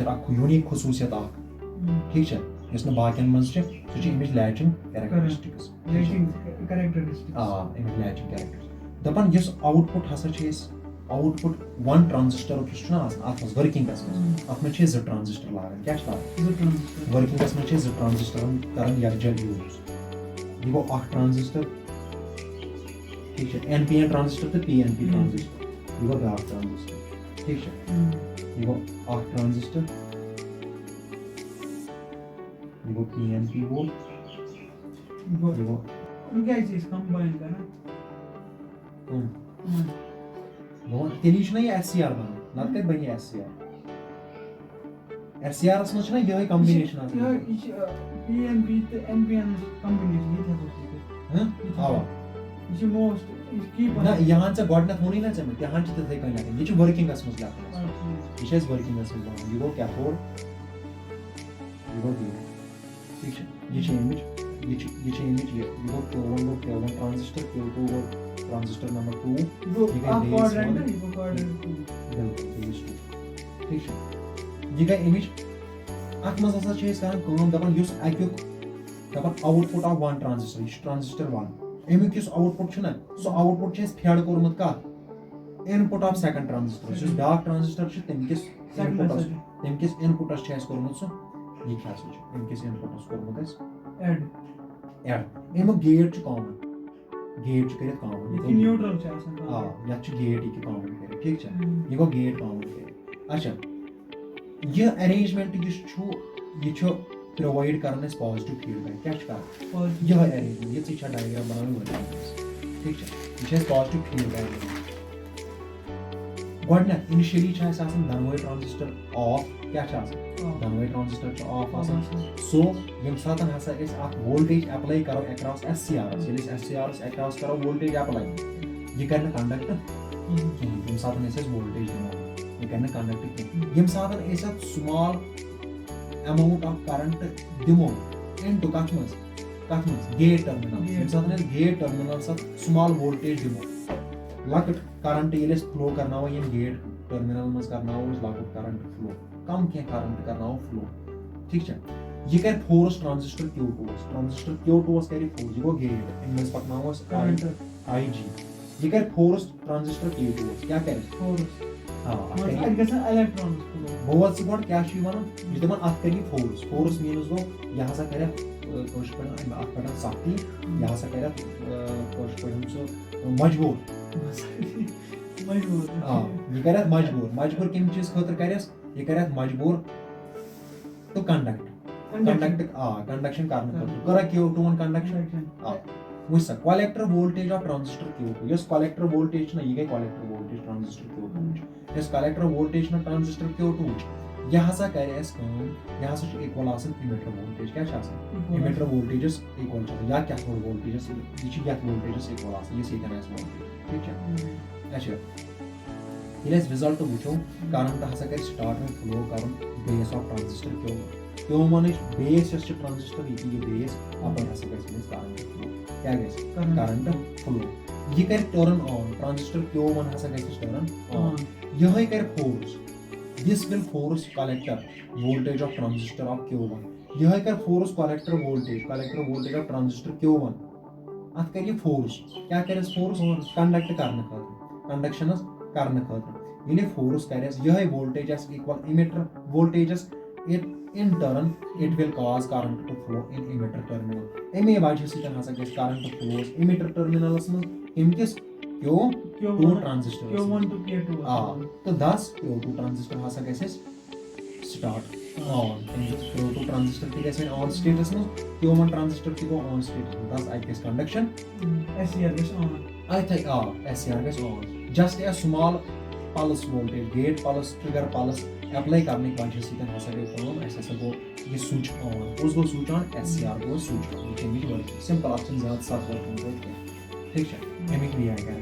feature unique खसूसियत ठीक है yes न बाकियन मंज छ सु छ image latching characteristics latching characteristics image latching characters दपन यस आउटपुट हसा छ इस आउटपुट वन ट्रांजिस्टर किस ना आत मज वर्किंग कस आत में छ ज ट्रांजिस्टर लागन क्या छ लागन वर्किंग कस में छ ज ट्रांजिस्टर करन यकजल यूज ये वो अख ट्रांजिस्टर ठीक है एनपीएन ट्रांजिस्टर तो पीएनपी ट्रांजिस्टर ये वो ब्याक ट्रांजिस्टर ठीक है ये वो अख ट्रांजिस्टर ये वो पीएनपी वो क्या चीज कंबाइन करना वो तेली छ ना ये एससीआर बन नत कत बनी एससीआर एससीआर में छ ना ये कॉम्बिनेशन आता है पीएनपी तो एनपीएन कॉम्बिनेशन ये था हां हां ये मोस्ट की ना यहां से गॉड ना होनी ना चाहिए यहां से तो कहीं ना ये छ वर्किंग का समझ लाता है ये छ वर्किंग का समझ ये वो कैथोड ये वो ठीक है ये छ इमेज ये वो Q1 ट्रांजिस्टर Q2 वो ट्रांजिस्टर नंबर 2 वो ये गई क्वाड्रेंट है वो क्वाड्रेंट ठीक है ये गई इमेज अत मज हसा छ करन काम दपन युस अक्युक दपन आउटपुट ऑफ वन ट्रांजिस्टर ये ट्रांजिस्टर 1 एमिक युस आउटपुट छ ना सो आउटपुट छ फेड कोरमत का इनपुट ऑफ सेकंड ट्रांजिस्टर युस डार्क ट्रांजिस्टर छ तमकिस इनपुटस छ कोरमत सो ये क्या छ तमकिस इनपुटस कोरमत ऐड एमो गेट छ कॉमन गेट छ करे कॉमन ये न्यूट्रल छ आसान हां या छ गेट की कॉमन करे ठीक छ ये गो गेट कॉमन करे अच्छा ये अरेंजमेंट ये छ प्रोवाइड करने पॉजिटिव फीडबैक क्या छ ये अरेंजमेंट ये छ डायग्राम बनाने वाला ठीक छ ये छ पॉजिटिव फीडबैक गॉडना इनिशियली छ आसान दनवै ट्रांजिस्टर ऑफ क्या छ आसान दनवै ट्रांजिस्टर छ ऑफ आसान सो यम सातन हसा इस आप वोल्टेज अप्लाई करो अक्रॉस एससीआर यदि एससीआर अक्रॉस करो वोल्टेज अप्लाई ये करना कंडक्ट यम सातन इस वोल्टेज ये करना कंडक्ट यम सातन इस स्मॉल अमाउंट ऑफ करंट दिमो इनटू कथमस गेट टर्मिनल यम सातन गेट टर्मिनल साथ स्मॉल वोल्टेज दिमो लकट करंट ये फ्लो करना हो यम गेट टर्मिनल मस करना हो लकट करंट फ्लो कम क्या करंट करना हो फ्लो ठीक है ये कर फोर्स ट्रांजिस्टर Q2 करे फोर्स ये वो गेट इनमें पकना हो करंट IG ये कर फोर्स ट्रांजिस्टर Q2 क्या करे फोर्स हां गसन इलेक्ट्रॉन बहुत सी गॉड क्या छी वन ये दमन अत करी फोर्स मींस गो यहां से करे कोश पर अत पर सख्ती यहां से करे कोश पर सो मजबूर हां ये करे मजबूर किम चीज खतर करे ये करे मजबूर तो कंडक्शन करने खतर करा Q2 कंडक्शन हां वैसा collector voltage of transistor Q2 yes collector voltage ना ये गई collector voltage transistor Q2 yes collector voltage ना ट्रांजिस्टर Q2 यहां सा करे एस काम यहां से इक्वल आसन इमिटर वोल्टेज क्या आसन इमिटर वोल्टेजेस इक्वल छ या कैथोड वोल्टेजेस ये छ या वोल्टेजेस इक्वल आसन ये सीधा एस वोल्टेज ठीक है अच्छा ये रिजल्ट वुचो करंट हसा कर स्टार्ट में फ्लो करन बेस ऑफ ट्रांजिस्टर क्यों माने बेस यस ट्रांजिस्टर ये बेस अपन हसा कर करंट फ्लो क्या गैस करंट फ्लो ये कर टर्न ऑन ट्रांजिस्टर Q1 हसा कर टर्न ऑन यह कर force this will force collector voltage of transistor off Q1 यह कर force collector voltage of transistor Q1 अत कर ये फोर्स क्या करे फोर्स कंडक्ट करने खातिर कंडक्शन करने खातिर यदि फोर्स करे यह voltage equal emitter voltage in turn it will cause current to flow in emitter terminal एमे वजह से हसा गस current flows emitter terminals में इनकिस Q2 transistor Q1 to Q2 तो 10 Q2 ट्रांजिस्टर हसा गस स्टार्ट ऑन Q2 ट्रांजिस्टर के गस ऑन स्टेटस में Q1 transistor के ऑन स्टेटस में 10 I guess conduction SCR is on I think SCR is on just a small pulse voltage gate pulse trigger pulse apply करने की वजह से हसा गई काम ऐसा गो ये स्विच ऑन उस गो स्विच ऑन एससीआर गो स्विच ऑन ये केमिकल सिंपल ऑप्शन ज्यादा साथ वर्किंग ठीक है केमिकल भी आएगा